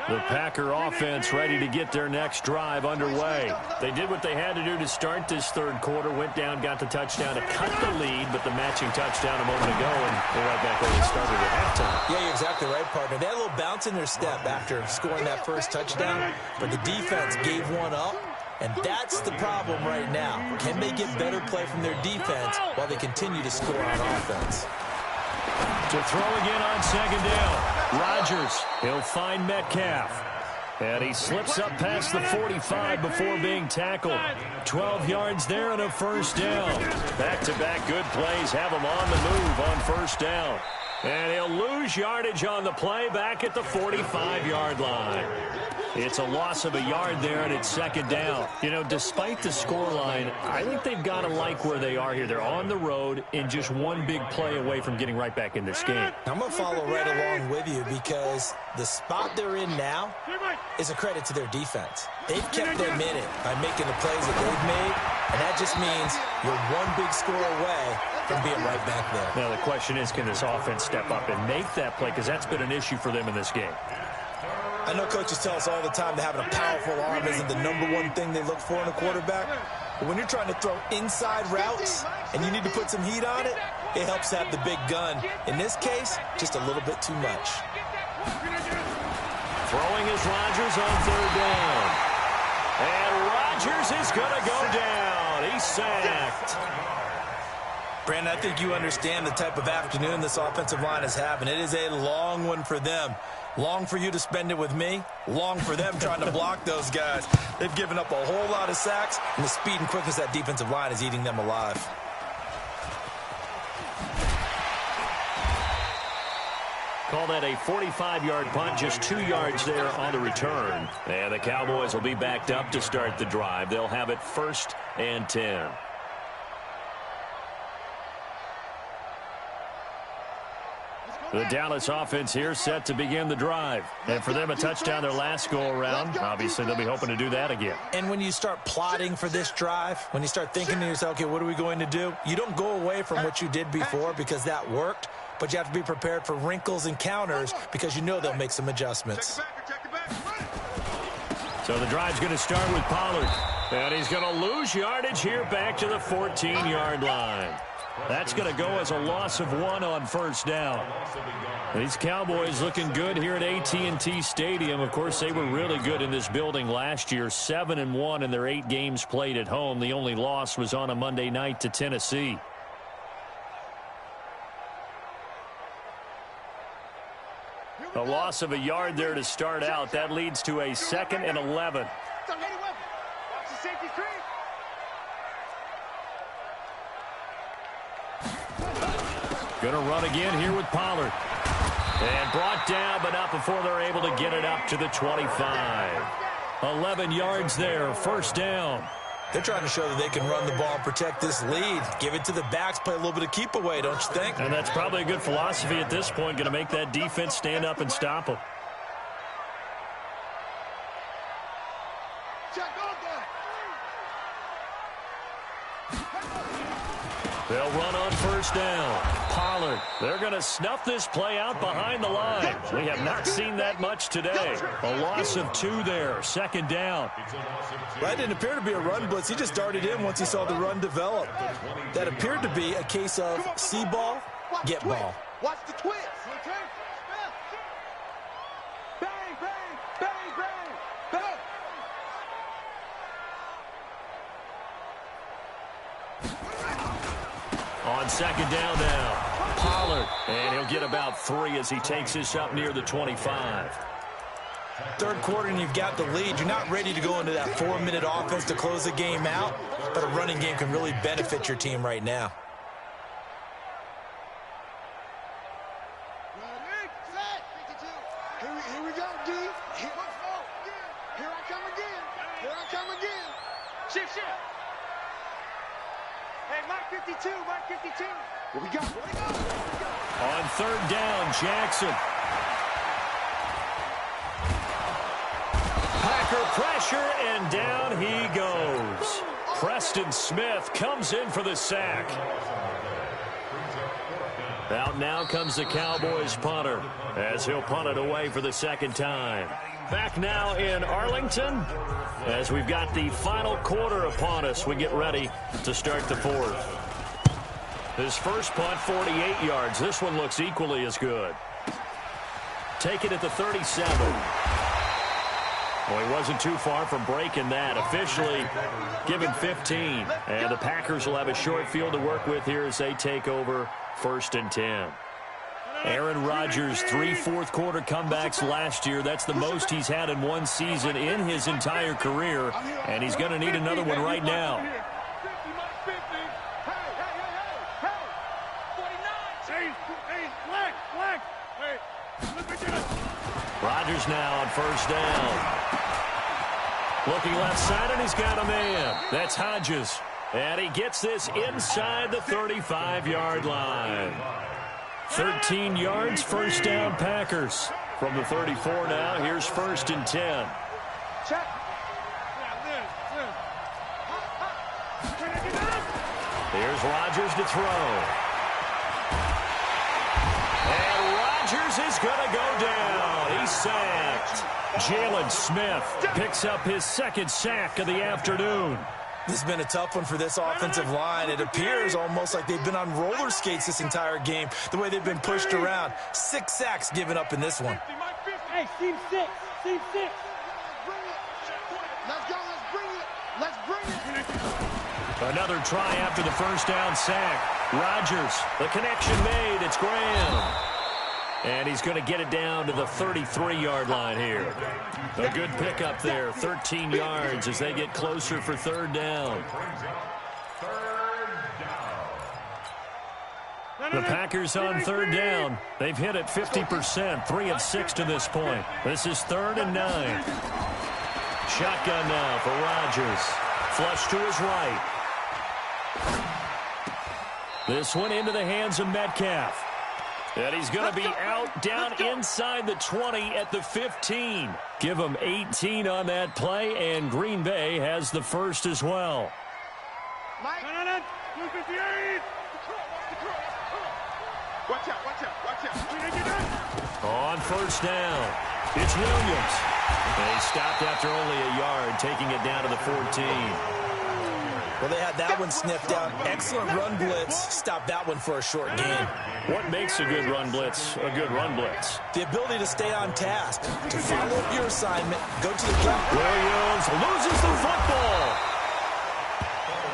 E: The Packer offense ready to get their next drive underway. They did what they had to do to start this 3rd quarter, went down, got the touchdown to cut the lead, but the matching touchdown a moment ago, and they're right back where they started at halftime.
F: Yeah, you're exactly right, partner. They had a little bounce in their step after scoring that first touchdown, but the defense gave one up, and that's the problem right now. Can they get better play from their defense while they continue to score on offense?
E: To throw again on 2nd down. Rodgers, he'll find Metcalf. And he slips up past the 45 before being tackled. 12 yards there and a first down. Back-to-back good plays have him on the move on first down. And he'll lose yardage on the play back at the 45-yard line. It's a loss of a yard there, and it's second down. You know, despite the scoreline, I think they've got to like where they are here. They're on the road and just one big play away from getting right back in this game.
F: I'm going to follow right along with you because the spot they're in now is a credit to their defense. They've kept them in it by making the plays that they've made, and that just means you're one big score away from being right back there.
E: Now, the question is, can this offense step up and make that play? Because that's been an issue for them in this game.
F: I know coaches tell us all the time that having a powerful arm isn't the #1 thing they look for in a quarterback. But when you're trying to throw inside routes and you need to put some heat on it, it helps have the big gun. In this case, just a little bit too much.
E: Throwing is Rodgers on third down. And Rodgers is going to go down. He's sacked.
F: Brandon, I think you understand the type of afternoon this offensive line is having. It is a long one for them. Long for you to spend it with me. Long for them trying to block those guys. They've given up a whole lot of sacks, and the speed and quickness of that defensive line is eating them alive.
E: Call that a 45-yard punt, just 2 yards there on the return. And the Cowboys will be backed up to start the drive. They'll have it 1st and 10. The Dallas offense here set to begin the drive. And for them, a touchdown their last go-around. Obviously, they'll be hoping to do that again.
F: And when you start plotting for this drive, when you start thinking to yourself, okay, what are we going to do? You don't go away from what you did before because that worked, but you have to be prepared for wrinkles and counters because you know they'll make some adjustments.
E: So the drive's going to start with Pollard. And he's going to lose yardage here back to the 14-yard line. That's going to go as a loss of 1 on first down. These Cowboys looking good here at AT&T Stadium. Of course, they were really good in this building last year. 7-1 in their 8 games played at home. The only loss was on a Monday night to Tennessee. A loss of a yard there to start out. That leads to a 2nd and 11. Going to run again here with Pollard. And brought down, but not before they're able to get it up to the 25. 11 yards there, first down.
F: They're trying to show that they can run the ball and protect this lead. Give it to the backs, play a little bit of keep away, don't you think?
E: And that's probably a good philosophy at this point, going to make that defense stand up and stop them. They'll run on first down. Pollard, they're going to snuff this play out behind the line. We have not seen that much today. A loss of 2 there, second down.
F: That didn't appear to be a run blitz. He just darted in once he saw the run develop. That appeared to be a case of see ball, get ball.
G: Watch the twist. Bang, bang, bang, bang, bang.
E: On second down now, Pollard, and he'll get about 3 as he takes this up near the 25.
F: Third quarter and you've got the lead. You're not ready to go into that 4-minute offense to close the game out, but a running game can really benefit your team right now.
G: Ready, set. Here we go, D. Here I come again. Here I come again. Shift. Hey, Mike 52, Mike 52. Here we go.
E: On third down, Jackson. Packer pressure, and down he goes. Preston Smith comes in for the sack. Out now comes the Cowboys punter as he'll punt it away for the second time. Back now in Arlington as we've got the final quarter upon us. We get ready to start the fourth. His first punt, 48 yards. This one looks equally as good. Take it at the 37. Well, he wasn't too far from breaking that. Officially given 15. And the Packers will have a short field to work with here as they take over 1st and 10. Aaron Rodgers, 3 fourth-quarter comebacks last year. That's the most he's had in one season in his entire career, and he's going to need another one right now. Rodgers now on first down. Looking left side, and he's got a man. That's Hodges. And he gets this inside the 35-yard line. 13 yards, first down Packers. From the 34 now, here's 1st and 10. Here's Rodgers to throw. And Rodgers is going to go down. He's sacked. Jalen Smith picks up his 2nd sack of the afternoon.
F: This has been a tough one for this offensive line. It appears almost like they've been on roller skates this entire game, the way they've been pushed around. 6 sacks given up in this one.
G: Hey, team 6. Team 6. Let's go. Let's bring it. Let's bring it.
E: Another try after the first down sack. Rodgers, the connection made. It's Graham. And he's going to get it down to the 33-yard line here. A good pickup there, 13 yards as they get closer for 3rd down. The Packers on 3rd down. They've hit it 50%, 3 of 6 to this point. This is 3rd and 9. Shotgun now for Rodgers. Flush to his right. This one into the hands of Metcalf. And he's going to be out down inside the 20 at the 15. Give him 18 on that play, and Green Bay has the first as well.
G: Watch out.
E: On first down, it's Williams. And he stopped after only a yard, taking it down to the 14.
F: Well, they had that one sniffed out. Excellent run blitz. Stopped that one for a short gain.
E: What makes a good run blitz a good run blitz?
F: The ability to stay on task, to follow up your assignment, go to the gap.
E: Williams loses the football.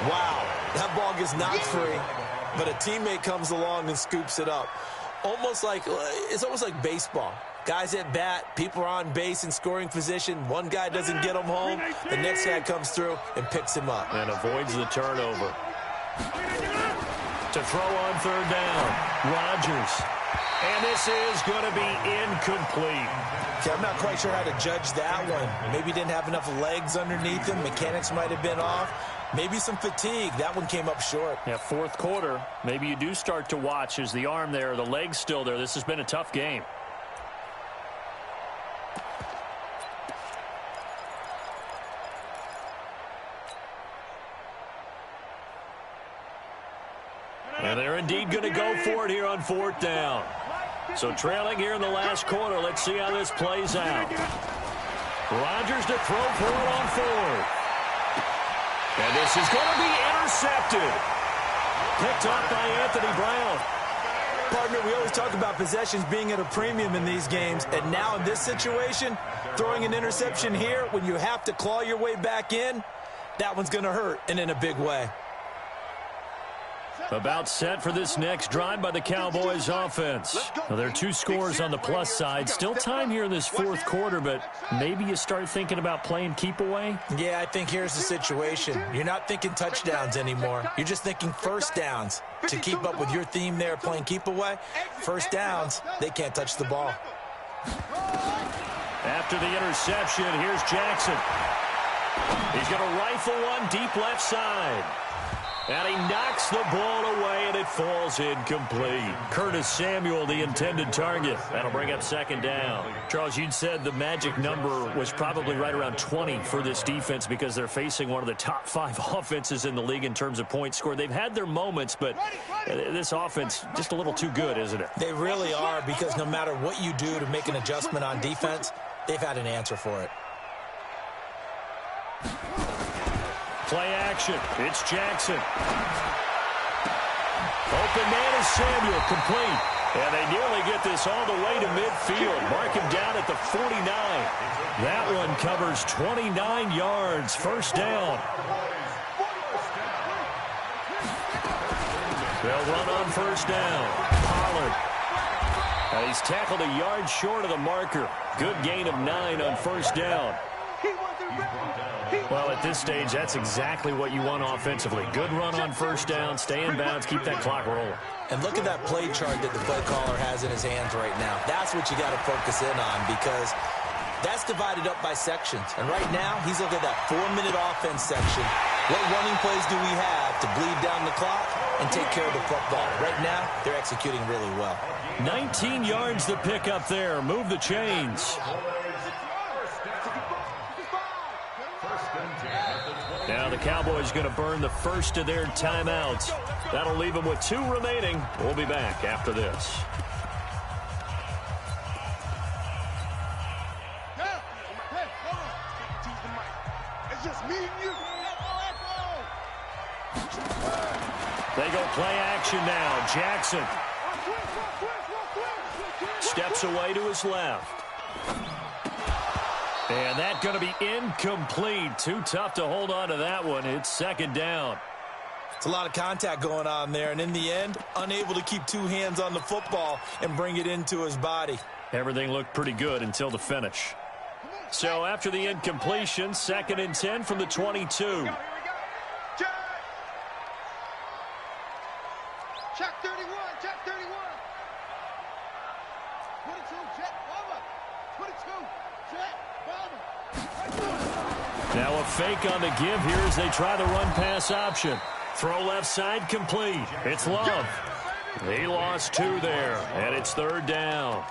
F: Wow, that ball gets knocked free, but a teammate comes along and scoops it up. It's almost like baseball. Guys at bat, people are on base in scoring position. One guy doesn't get him home. The next guy comes through and picks him up.
E: And avoids the turnover. To throw on 3rd down, Rodgers. And this is going to be incomplete.
F: Okay, I'm not quite sure how to judge that one. Maybe he didn't have enough legs underneath him. Mechanics might have been off. Maybe some fatigue. That one came up short.
E: Yeah, 4th quarter. Maybe you do start to watch as the arm there, the leg's still there. This has been a tough game. And they're indeed going to go for it here on 4th down. So trailing here in the last quarter. Let's see how this plays out. Rodgers to throw for it on 4th. And this is going to be intercepted. Picked up by Anthony Brown.
F: Partner, we always talk about possessions being at a premium in these games. And now in this situation, throwing an interception here when you have to claw your way back in, that one's going to hurt, and in a big way.
E: About set for this next drive by the Cowboys offense. Now, there are 2 scores on the plus side. Still time here in this 4th quarter, but maybe you start thinking about playing keep away?
F: Yeah, I think here's the situation. You're not thinking touchdowns anymore. You're just thinking first downs. To keep up with your theme there, playing keep away, first downs, they can't touch the ball.
E: After the interception, here's Jackson. He's going to rifle one deep left side. And he knocks the ball away, and it falls incomplete. Curtis Samuel, the intended target. That'll bring up 2nd down. Charles, you'd said the magic number was probably right around 20 for this defense because they're facing one of the top 5 offenses in the league in terms of points scored. They've had their moments, but this offense just a little too good, isn't it?
F: They really are, because no matter what you do to make an adjustment on defense, they've had an answer for it.
E: Play action. It's Jackson. Open man is Samuel, complete. And they nearly get this all the way to midfield. Mark him down at the 49. That one covers 29 yards. First down. They'll run on first down. Pollard. He's tackled a yard short of the marker. Good gain of 9 on first down. Well, at this stage, that's exactly what you want offensively. Good run on first down, stay in bounds, keep that clock rolling.
F: And look at that play chart that the play caller has in his hands right now. That's what you got to focus in on, because that's divided up by sections. And right now, he's looking at that 4-minute offense section. What running plays do we have to bleed down the clock and take care of the football? Right now, they're executing really well.
E: 19 yards to pick up there. Move the chains. Now the Cowboys going to burn the first of their timeouts. That'll leave them with 2 remaining. We'll be back after this.
G: It's just me and you.
E: They go play action now. Jackson steps away to his left. And that's going to be incomplete. Too tough to hold on to that one. It's second down.
F: It's a lot of contact going on there, and in the end, unable to keep 2 hands on the football and bring it into his body.
E: Everything looked pretty good until the finish. So after the incompletion, 2nd and 10 from the 22.
G: Check 31, check 31. 22, check, bomber. 22, check, bomber.
E: Now a fake on the give here as they try the run-pass option. Throw left side complete. It's Love. He lost 2 there, and it's 3rd down.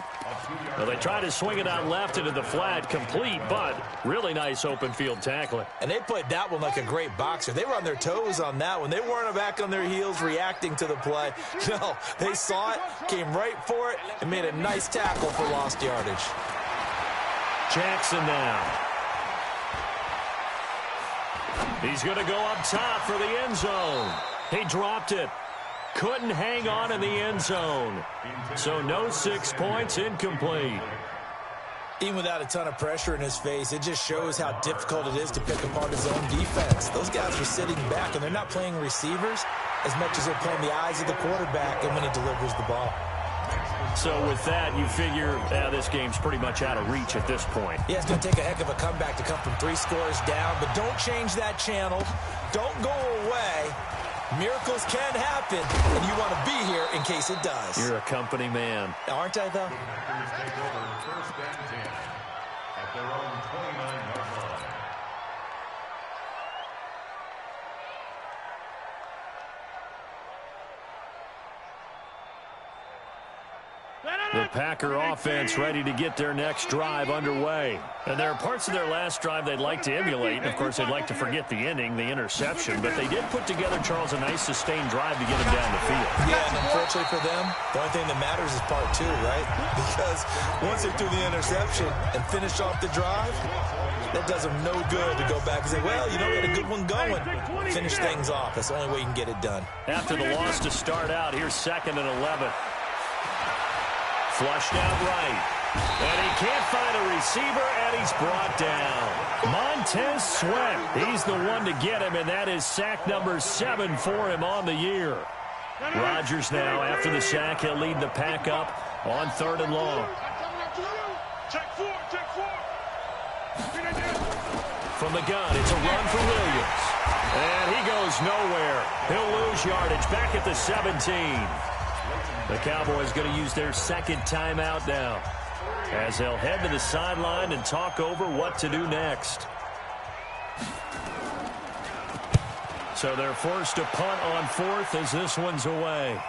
E: Well, they try to swing it out left into the flat, complete, but really nice open field tackling.
F: And they played that one like a great boxer. They were on their toes on that one. They weren't back on their heels reacting to the play. No, they saw it, came right for it, and made a nice tackle for lost yardage.
E: Jackson now. He's going to go up top for the end zone. He dropped it. Couldn't hang on in the end zone. So no 6 points, incomplete.
F: Even without a ton of pressure in his face, it just shows how difficult it is to pick apart his own defense. Those guys are sitting back, and they're not playing receivers as much as they're playing the eyes of the quarterback and when he delivers the ball.
E: So with that, you figure this game's pretty much out of reach at this point.
F: Yeah, it's going to take a heck of a comeback to come from 3 scores down, but don't change that channel. Don't go away. Miracles can happen, and you want to be here in case it does.
E: You're a company man.
F: Aren't I, though?
H: Packers take over 1st and 10 at their own 29-yard line.
E: The Packer offense ready to get their next drive underway. And there are parts of their last drive they'd like to emulate. Of course, they'd like to forget the ending, the interception. But they did put together, Charles, a nice sustained drive to get them down the field.
F: Yeah, and unfortunately for them, the only thing that matters is part 2, right? Because once they threw the interception and finished off the drive, that does them no good to go back and say, well, you know, we had a good one going. Finish things off. That's the only way you can get it done.
E: After the loss to start out, here's 2nd and 11. Flushed out right. And he can't find a receiver, and he's brought down. Montez Sweat, he's the one to get him, and that is sack number 7 for him on the year. Rodgers now, after the sack, he'll lead the pack up on 3rd and long.
G: Check 4, check 4.
E: From the gun, it's a run for Williams. And he goes nowhere. He'll lose yardage back at the 17. The Cowboys going to use their 2nd timeout now, as they'll head to the sideline and talk over what to do next. So they're forced to punt on 4th as this one's away.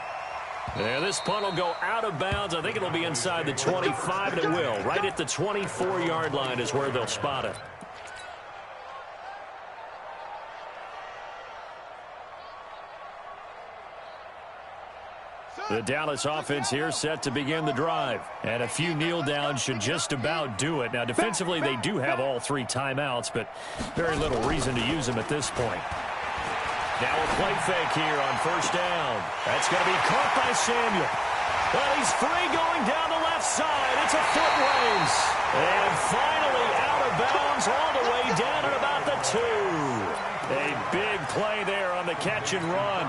E: And this punt will go out of bounds. I think it'll be inside the 25, and it will. Right at the 24-yard line is where they'll spot it. The Dallas offense here set to begin the drive. And a few kneel downs should just about do it. Now, defensively, they do have all 3 timeouts, but very little reason to use them at this point. Now a play fake here on 1st down. That's going to be caught by Samuel. Well, he's free going down the left side. It's a foot race. And finally out of bounds all the way down at about the 2. A big play there on the catch and run.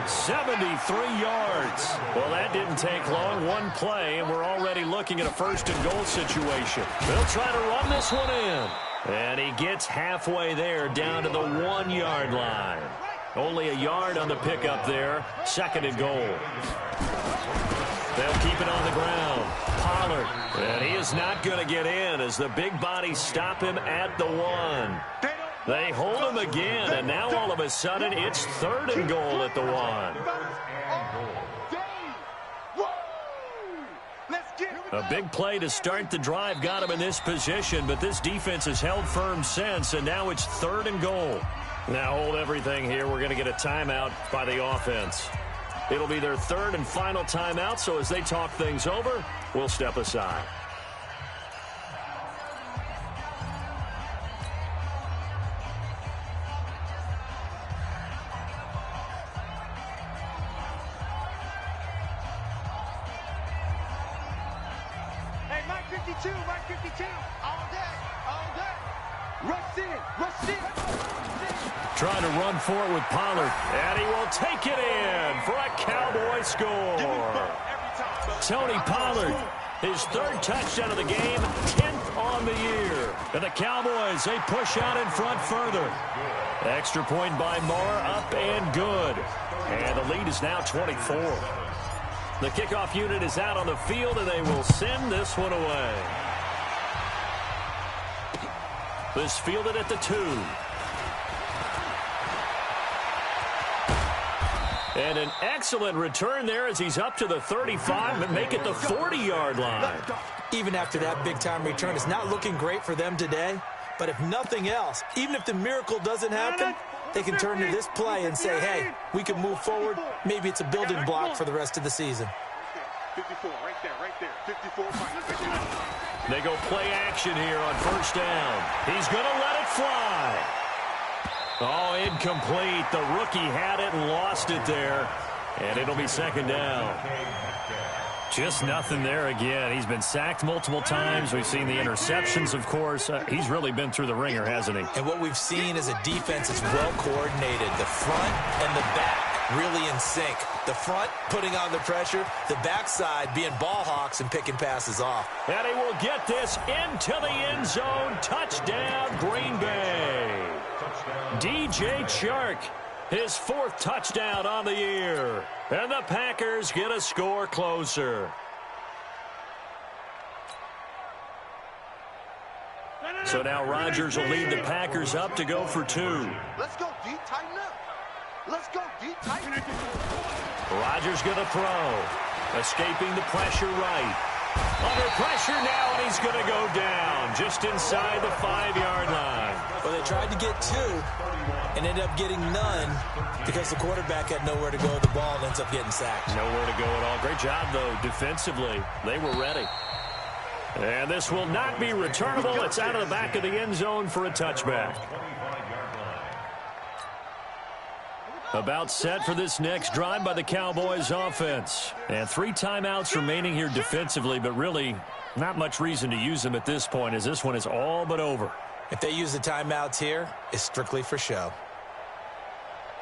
E: 73 yards. Well, that didn't take long. One play, and we're already looking at a first-and-goal situation. They'll try to run this one in. And he gets halfway there, down to the 1-yard line. Only a yard on the pickup there. Second and goal. They'll keep it on the ground. Pollard. And he is not going to get in as the big bodies stop him at the 1. They hold him again, and now all of a sudden it's third and goal at the 1. A big play to start the drive got him in this position, but this defense has held firm since, and now it's third and goal. Now hold everything here. We're going to get a timeout by the offense. It'll be their third and final timeout, so as they talk things over, we'll step aside.
G: Mike 52, all day. Rush in.
E: Trying to run for it with Pollard, and he will take it in for a Cowboy score. Tony Pollard, his third touchdown of the game, 10th on the year. And the Cowboys, they push out in front further. Extra point by Moore, up and good. And the lead is now 24. The kickoff unit is out on the field, and they will send this one away. This fielded at the 2. And an excellent return there as he's up to the 35 and make it the 40-yard line.
F: Even after that big-time return, it's not looking great for them today. But if nothing else, even if the miracle doesn't happen, they can turn to this play and say, hey, we can move forward. Maybe it's a building block for the rest of the season.
G: 54, right there. 54.
E: They go play action here on first down. He's going to let it fly. Oh, incomplete. The rookie had it and lost it there. And it'll be second down. Just nothing there again. He's been sacked multiple times. We've seen the interceptions, of course. He's really been through the ringer, hasn't he?
F: And what we've seen is a defense that's well coordinated. The front and the back really in sync. The front putting on the pressure. The backside being ball hawks and picking passes off.
E: And he will get this into the end zone. Touchdown, Green Bay. DJ Chark, his 4th touchdown on the year. And the Packers get a score closer. So now Rodgers will lead the Packers up to go for 2.
G: Let's go deep, tighten up. Let's go deep, tighten up.
E: Rodgers going to throw. Escaping the pressure right. Under pressure now, and he's going to go down just inside the 5-yard line.
F: Well, they tried to get 2 and ended up getting none because the quarterback had nowhere to go with the ball and ends up getting sacked.
E: Nowhere to go at all. Great job, though, defensively. They were ready. And this will not be returnable. It's out of the back of the end zone for a touchback. About set for this next drive by the Cowboys offense. And 3 timeouts remaining here defensively, but really not much reason to use them at this point as this one is all but over.
F: If they use the timeouts here, it's strictly for show.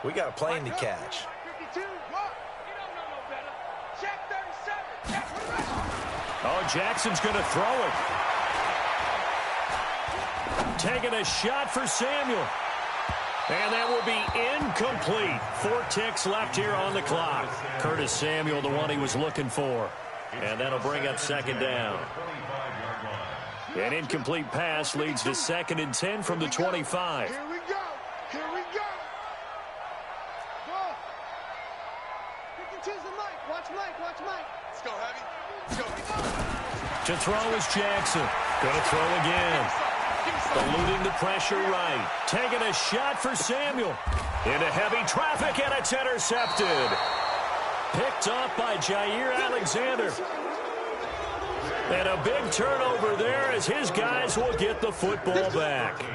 F: We got a plane to catch.
E: Oh, Jackson's going to throw it. Taking a shot for Samuel. And that will be incomplete. 4 ticks left here on the clock. Curtis Samuel, the one he was looking for. And that'll bring up second down. An incomplete pass leads to 2nd and 10 from the 25.
G: Here we go. Go. 52's the Mike. Watch Mike. Let's go, Heavy. Let's go.
E: To throw is Jackson. Going to throw again. Eluding the pressure right. Taking a shot for Samuel. Into heavy traffic, and it's intercepted. Picked off by Jair Alexander. And a big turnover there as his guys will get the football back.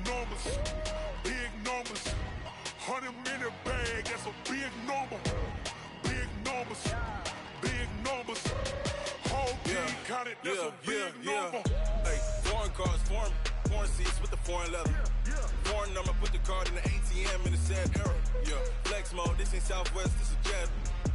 G: numbers, big numbers. 100-minute bag, that's a big number. Big numbers, big numbers. Whole team counted, that's a big number.
I: Hey, foreign cars, foreign seats with the foreign leather. Foreign number, put the card in the ATM in the sad era. Yeah, flex mode, this ain't Southwest, this is Jet.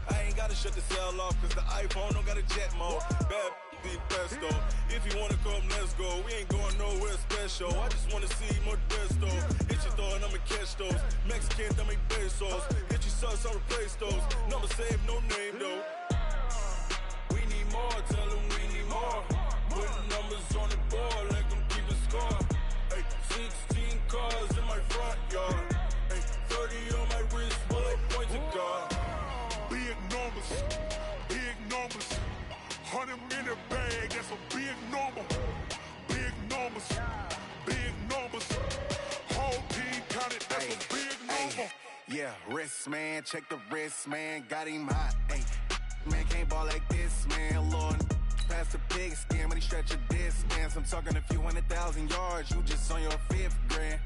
I: I ain't gotta shut the cell off, cause the iPhone don't got a jet mode. Bad be pesto. If you wanna come, let's go. We ain't going nowhere special. I just wanna see more desto. Hit your door and I'ma catch those. Mexican, dame pesos. Hit your sus, I'll replace those. Number saved, no name though. We need more, tell them we need more. Putting numbers on the board, let them keep a score. Hey, 16 cars in my front yard. Hey, 30 on my wrist, bullet point to God.
G: Big numbers, big numbers. 100-minute bag, that's a big number. Big numbers, big numbers. Whole team counted, that's a big number.
I: Yeah, wrist man, check the wrist man, got him hot. Hey, man can't ball like this, man. Lord, pass the pig skin when he stretch a distance. I'm talking a few 100,000 yards, you just on your 5th grand.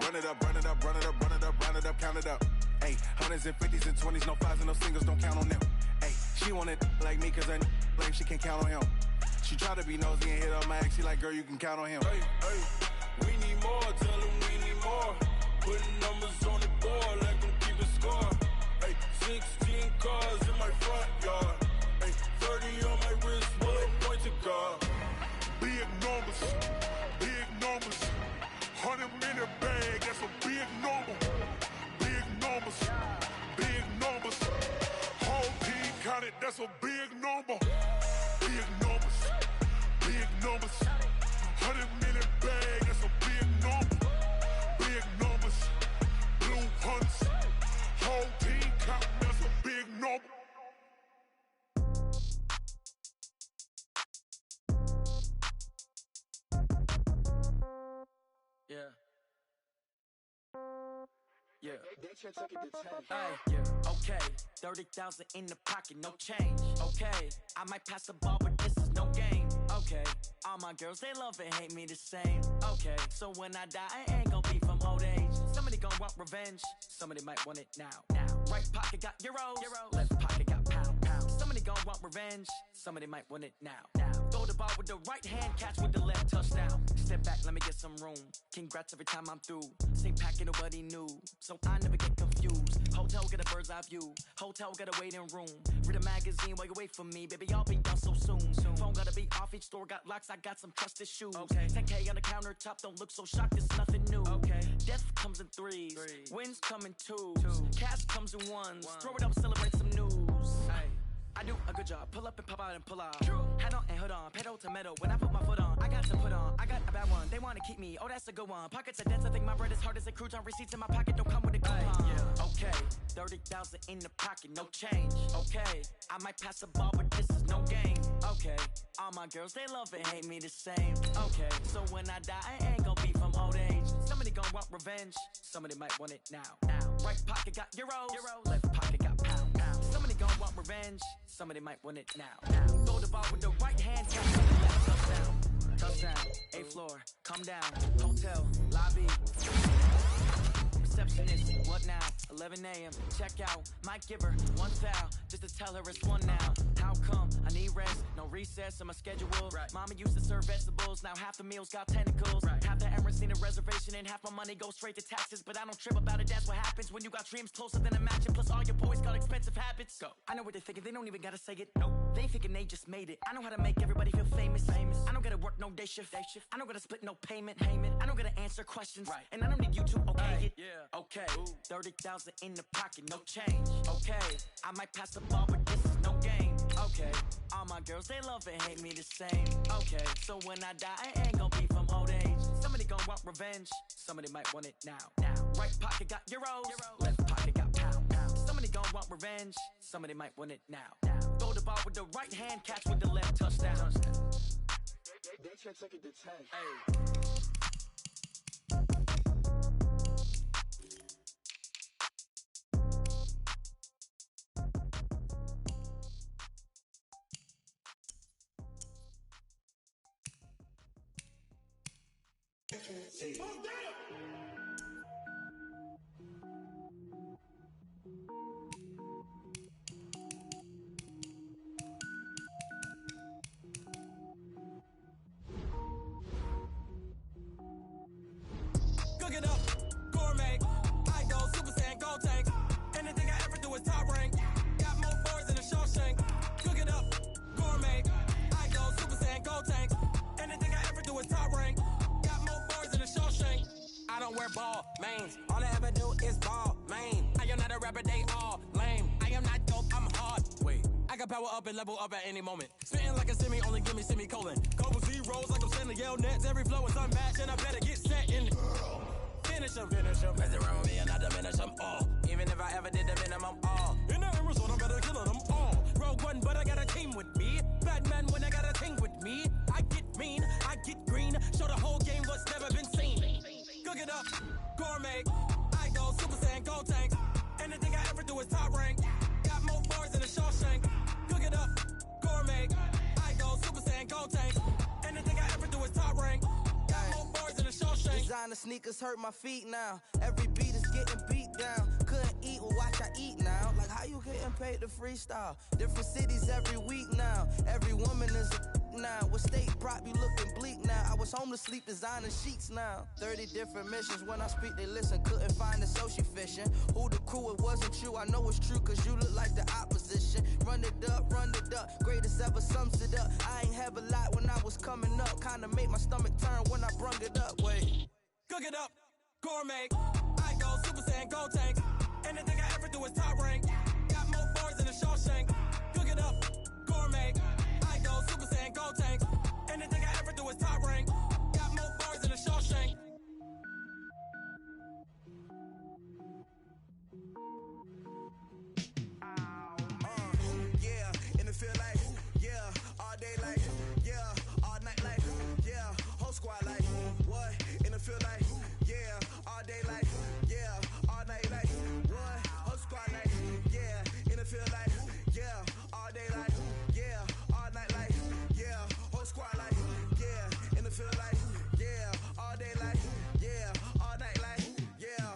I: Run it up, run it up, run it up, run it up, run it up, count it up. Hey, hundreds and 50s and 20s, no 5s and no singles, don't count on them. Hey, she wanted like me cause I like she can count on him. She tried to be nosy and hit up my ex, she like, girl, you can count on him. Hey, hey, we need more, tell them we need more. Putting numbers on the board, let them keep a score. Hey, 16 cars in my front yard. Hey, 30 on my wrist, bullet point to God.
G: Big numbers, big numbers. 100-minute bag, that's a big number. Big numbers, big numbers. Whole team counted, that's a big number. Big numbers, big numbers. 100-minute bag, that's a big number. Big numbers, blue hunts. Whole team counted, that's a big number.
C: Yeah. Yeah. Hey, yeah. Okay. 30,000 in the pocket, no change. Okay. I might pass the ball, but this is no game. Okay. All my girls, they love and hate me the same. Okay. So when I die, I ain't gonna be from old age. Somebody gonna want revenge. Somebody might want it now. Right pocket got euros. Left pocket got pounds. Somebody gonna want revenge. Somebody might want it now. Throw the ball with the right hand, catch with the left, touchdown. Step back, let me get some room. Congrats every time I'm through. Same packet, nobody knew, so I never get confused. Hotel get a bird's eye view. Hotel get a waiting room. Read a magazine while you wait for me, baby. I'll be done so soon. Phone gotta be off. Each store got locks. I got some trusted shoes. Okay. 10K on the countertop. Don't look so shocked. It's nothing new. Okay. Death comes in threes. Wins come in twos. Cash comes in ones. Throw it up, celebrate some news. Hey. I do a good job, pull up and pop out and pull out. Head on and hood on, pedal to metal. When I put my foot on, I got to put on. I got a bad one, they wanna keep me. Oh, that's a good one. Pockets are dense, I think my bread is hard as a crouton. Receipts in my pocket don't come with a coupon. Yeah. Okay, 30,000 in the pocket, no change. Okay, I might pass the ball, but this is no game. Okay, all my girls, they love and hate me the same. Okay, so when I die, I ain't gonna be from old age. Somebody gonna want revenge, somebody might want it now. Right pocket got euros, left pocket got pounds. Somebody gonna want revenge, somebody might want it now. Throw the ball with the right hand, catch with the left. Touchdown, touchdown. 8th floor, come down. Hotel, lobby. Receptionist, what now? 11 a.m. Check out. Might give her one foul just to tell her it's one now. How come? I need rest, no recess in my schedule. Right. Mama used to serve vegetables, now half the meals got tentacles. Right. Half the errands need a reservation and half my money goes straight to taxes. But I don't trip about it, that's what happens when you got dreams closer than a match. And plus all your boys got expensive habits. Go. I know what they're thinking, they don't even gotta say it. Nope. They ain't thinking they just made it. I know how to make everybody feel famous. I don't gotta work no day shift. I don't gotta split no payment. I don't gotta answer questions. Right. And I don't need you to okay it. Yeah. Okay. 30,000 in the pocket, no change. Okay. I might pass the ball, but this is no game. Okay. All my girls, they love and hate me the same. Okay. So when I die, I ain't gonna be from old age. Somebody gonna want revenge. Somebody might want it now. Right pocket got euros. Left pocket got pounds. Somebody gonna want revenge. Somebody might want it now. Throw the ball with the right hand, catch with the left, touchdown.
G: They check second to 10.
C: Hey.
J: seconds.
B: Cook it up, gourmet. I go Super Saiyan, go tank. Anything I ever do is top rank. Got more boards than a Shawshank. Cook it up, gourmet. I go Super Saiyan, go tank. Anything I ever do is top rank. Got more boards than a Shawshank. I don't wear ball mains. All I ever do is ball main. I am not a rapper, they all lame. I am not dope, I'm hard. Wait, I can power up and level up at any moment. Spitting like a semi, only give me semicolon. Couple zeros like I'm sending yell nets. Every flow is unmatched, and I better get set in. Finish 'em. Mess around with me and I diminish them all. Even if I ever did the minimum, all. In the result, I'm better killing them all. Rogue One, but I got a team with me. Batman when I got a team with me. I get mean, I get green. Show the whole game what's never been seen. Cook it up, gourmet. I go Super Saiyan, go tank. Anything I ever do is top rank. Got more bars than a Shawshank. Cook it up, gourmet. I go Super Saiyan, go tank. Anything I ever do is top rank. Got more bars than a Shawshank.
C: Designer sneakers hurt my feet now. Every beat is getting beat down. Couldn't eat, well watch I eat now. Like how you getting paid to freestyle? Different cities every week now. Every woman is a now. What state prop you looking bleak now? I was home to sleep designing sheets now. 30 different missions. When I speak they listen. Couldn't find it so she fishing. Who the crew, it wasn't you. I know it's true cause you look like the opposition. Run it up, greatest ever sums it up. I ain't have a lot when I was coming up. Kinda made my stomach turn when I brung it up. Wait.
B: Cook it up, gourmet. I go Super Saiyan, go tank. Anything I ever do is top rank. Got more bars than a Shawshank. Cook it up, gourmet. I go Super Saiyan, go tank. Anything I ever do is top rank. Got more bars than a Shawshank.
D: Yeah, in the field like, yeah, all day like, yeah, all night like, yeah, whole squad like, what? In the field like, yeah, all day like, yeah, all night like, what? Whole squad like, yeah, in the field like, yeah, all day like, yeah, all night like, yeah, whole squad like, yeah, in the field like, yeah, all day like, yeah, all night like, yeah.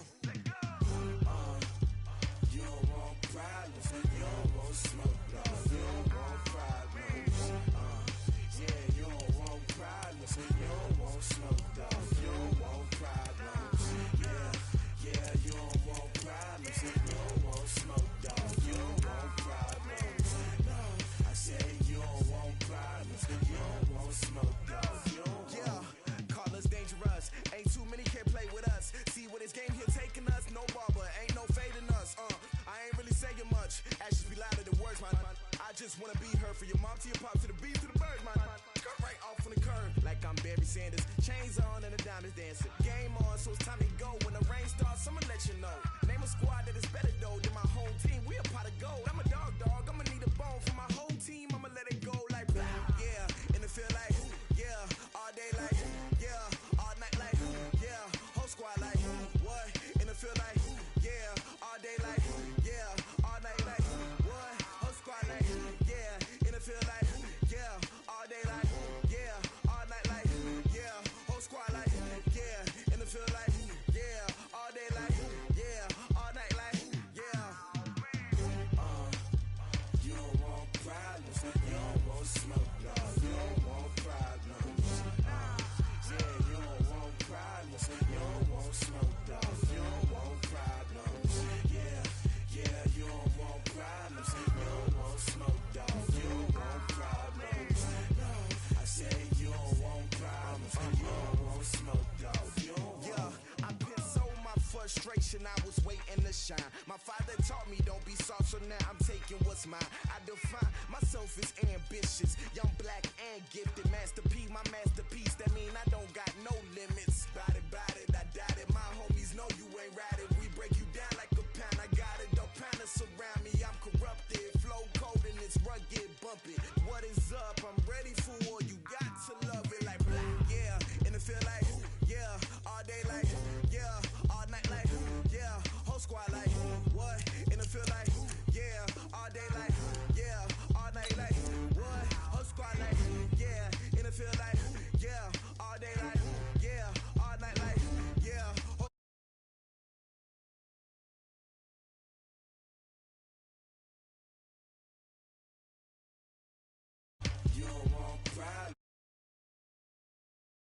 D: You don't want problems, you don't want smoke, no, you don't want problems. Yeah, you don't want problems, you don't want smoke, dog, you don't want problems. Yeah, you don't want problems, you don't want smoke, dog, you don't want problems. No, I said you don't want problems, you don't want smoke, dog, you don't want. Yeah, call us dangerous, ain't too many can play with us. See where this game here taking us, no barber, ain't no fading us. I ain't really saying much, actions be louder than words, man. I just wanna be heard for your mom to your pop to the beat to the bird, man. Cut right off on the curb, like I'm Barry Sanders. Chains on and the diamonds dancing. Game on, so it's time to go. When the rain starts, I'ma let you know. Name a squad that is better though than my home team. We a pot of gold. I'm a dog, I'ma need a bone for my whole team. I'ma let it go like, yeah, in the field like, yeah, all day like, yeah, all night like, yeah, whole squad like, what? In the field like, yeah, all day like, yeah, all night like, what? Whole squad like, yeah, in the field like, yeah, all day like, yeah, all night like, yeah, whole squad like, yeah, in the field like, yeah, all day like, yeah, all night like, yeah. You don't want problems, you don't want smoke, no, you don't want problems. Yeah, you don't want problems, you don't want smoke, dog, you don't want problems. Yeah, you don't want problems, you don't want smoke, dog, you don't want problems. No, I said you don't want problems, you don't want smoke, dog, you don't want. Yeah, I put so my frustration, I was waiting to shine. My father taught me don't be soft, so now I'm taking what's mine. I define myself as ambitious, young, black, and gifted. Master P, my masterpiece, that mean I don't got no limits. About